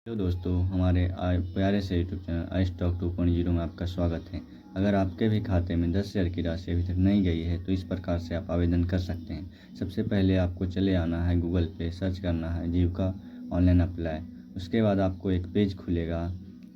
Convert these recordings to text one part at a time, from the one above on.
Hello दोस्तों, हमारे प्यारे से यूट्यूब चैनल आई स्टॉक 2.0 में आपका स्वागत है। अगर आपके भी खाते में 10,000 की राशि अभी तक नहीं गई है तो इस प्रकार से आप आवेदन कर सकते हैं। सबसे पहले आपको चले आना है, गूगल पे सर्च करना है जीविका ऑनलाइन अप्लाई। उसके बाद आपको एक पेज खुलेगा।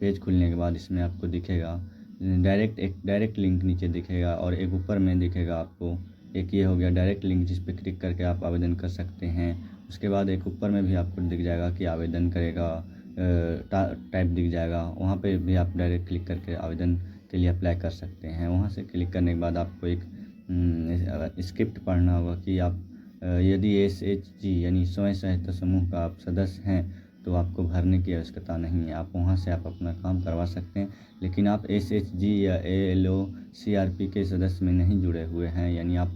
पेज खुलने के बाद इसमें आपको दिखेगा एक डायरेक्ट लिंक नीचे दिखेगा और एक ऊपर में दिखेगा आपको। एक ये हो गया डायरेक्ट लिंक, जिस पर क्लिक करके आप आवेदन कर सकते हैं। उसके बाद एक ऊपर में भी आपको दिख जाएगा कि आवेदन करेगा टाइप दिख जाएगा, वहाँ पे भी आप डायरेक्ट क्लिक करके आवेदन के लिए अप्लाई कर सकते हैं। वहाँ से क्लिक करने के बाद आपको एक स्क्रिप्ट पढ़ना होगा कि आप यदि SHG यानी स्वयं सहायता समूह का आप सदस्य हैं तो आपको भरने की आवश्यकता नहीं है। आप वहाँ से आप अपना काम करवा सकते हैं। लेकिन आप SHG या ALO CRP के सदस्य में नहीं जुड़े हुए हैं, यानी आप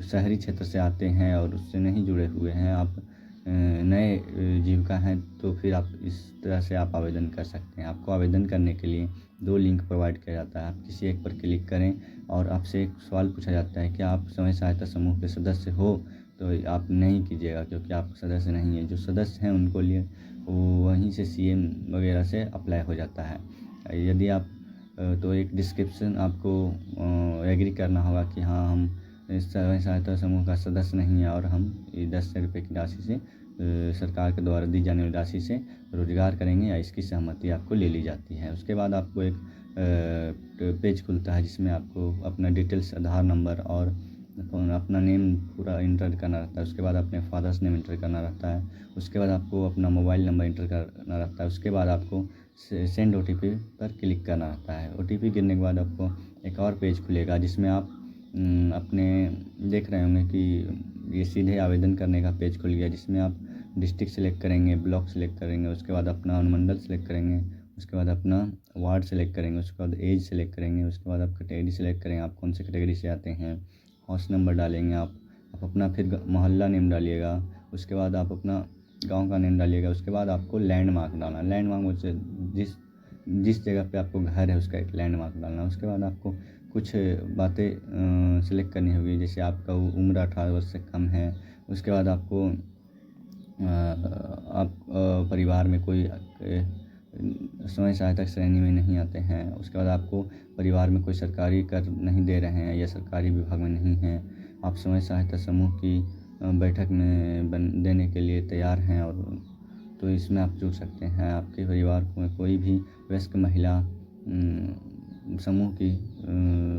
शहरी क्षेत्र से आते हैं और उससे नहीं जुड़े हुए हैं, आप नए जीविका हैं, तो फिर आप इस तरह से आप आवेदन कर सकते हैं। आपको आवेदन करने के लिए 2 लिंक प्रोवाइड किया जाता है। आप किसी एक पर क्लिक करें और आपसे एक सवाल पूछा जाता है कि आप स्वयं सहायता समूह के सदस्य हो, तो आप नहीं कीजिएगा क्योंकि आप सदस्य नहीं हैं। जो सदस्य हैं उनको लिए वहीं से CM वगैरह से अप्लाई हो जाता है। यदि आप तो एक डिस्क्रिप्शन आपको एग्री करना होगा कि हाँ, हम स्वयं सहायता समूह का सदस्य नहीं है और हम 10,000 रुपये की राशि से सरकार के द्वारा दी जाने वाली राशि से रोजगार करेंगे, या इसकी सहमति आपको ले ली जाती है। उसके बाद आपको एक पेज खुलता है जिसमें आपको अपना डिटेल्स, आधार नंबर और अपना नेम पूरा इंटर करना रहता है। उसके बाद अपने फादर्स नेम इंटर करना रहता है। उसके बाद आपको अपना मोबाइल नंबर इंटर करना रहता है। उसके बाद आपको सेंड OTP पर क्लिक करना रहता है। OTP गिरने के बाद आपको एक और पेज खुलेगा जिसमें आप अपने देख रहे होंगे कि ये सीधे आवेदन करने का पेज खुल गया, जिसमें आप डिस्ट्रिक्ट सेलेक्ट करेंगे, ब्लॉक सेलेक्ट करेंगे, उसके बाद अपना अनुमंडल सेलेक्ट करेंगे, उसके बाद अपना वार्ड सेलेक्ट करेंगे, उसके बाद एज सेलेक्ट करेंगे, उसके बाद आप कैटेगरी सेलेक्ट करेंगे, आप कौन से कैटेगरी से आते हैं, हाउस नंबर डालेंगे आप अपना फिर मोहल्ला नेम डालिएगा। उसके बाद आप अपना गांव का नेम डालिएगा। उसके बाद आपको लैंडमार्क डालना है। लैंडमार्क मुझसे जिस जिस जगह पे आपको घर है उसका एक लैंडमार्क डालना है। उसके बाद आपको कुछ बातें सेलेक्ट करनी होगी, जैसे आपका उम्र 18 वर्ष से कम है। उसके बाद आपको आप परिवार में कोई स्वयं सहायता श्रेणी में नहीं आते हैं। उसके बाद आपको परिवार में कोई सरकारी कर नहीं दे रहे हैं या सरकारी विभाग में नहीं हैं, आप स्वयं सहायता समूह की बैठक में देने के लिए तैयार हैं, और तो इसमें आप जुड़ सकते हैं। आपके परिवार में कोई भी वयस्क महिला समूह की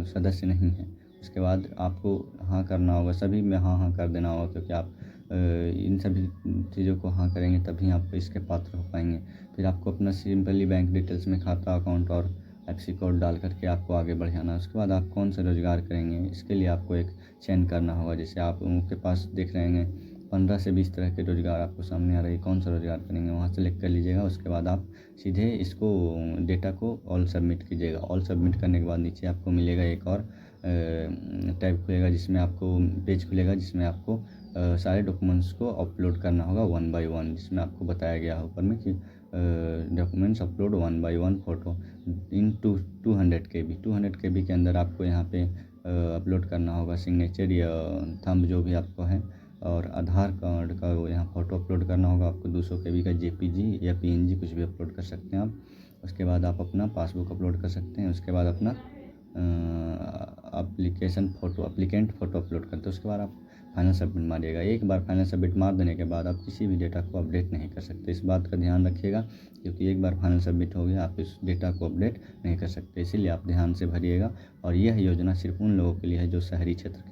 सदस्य नहीं है। उसके बाद आपको हाँ करना होगा, सभी में हाँ हाँ कर देना होगा, क्योंकि आप इन सभी चीज़ों को हाँ करेंगे तभी आप इसके पात्र हो पाएंगे। फिर आपको अपना सिंपली बैंक डिटेल्स में खाता, अकाउंट और FC कोड डाल करके आपको आगे बढ़ जाना है। उसके बाद आप कौन सा रोज़गार करेंगे, इसके लिए आपको एक चयन करना होगा। जैसे आप उनके पास देख रहे हैं 15 से 20 तरह के रोज़गार आपको सामने आ रही है, कौन सा रोज़गार करेंगे वहाँ सेलेक्ट कर लीजिएगा। उसके बाद आप सीधे इसको डेटा को ऑल सबमिट कीजिएगा। ऑल सबमिट करने के बाद नीचे आपको मिलेगा एक और टैब खुलेगा, जिसमें आपको पेज खुलेगा जिसमें आपको सारे डॉक्यूमेंट्स को अपलोड करना होगा 1 बाय 1, जिसमें आपको बताया गया है ऊपर में कि डॉक्यूमेंट्स अपलोड 1 बाय 1 फ़ोटो इन 200 KB। 200 KB के अंदर आपको यहाँ पे अपलोड करना होगा सिग्नेचर या थंब जो भी आपको है, और आधार कार्ड का वो यहाँ फ़ोटो अपलोड करना होगा आपको। 200 KB का JPG या PNG कुछ भी अपलोड कर सकते हैं आप। उसके बाद आप अपना पासबुक अपलोड कर सकते हैं। उसके बाद अपना एप्लीकेंट फ़ोटो अपलोड करते हैं। उसके बाद आप फाइनल सबमिट मारिएगा। एक बार फाइनल सबमिट मार देने के बाद आप किसी भी डेटा को अपडेट नहीं कर सकते। इस बात का ध्यान रखिएगा, क्योंकि एक बार फाइनल सबमिट हो गया आप इस डेटा को अपडेट नहीं कर सकते। इसीलिए आप ध्यान से भरिएगा। और यह योजना सिर्फ उन लोगों के लिए है जो शहरी क्षेत्र के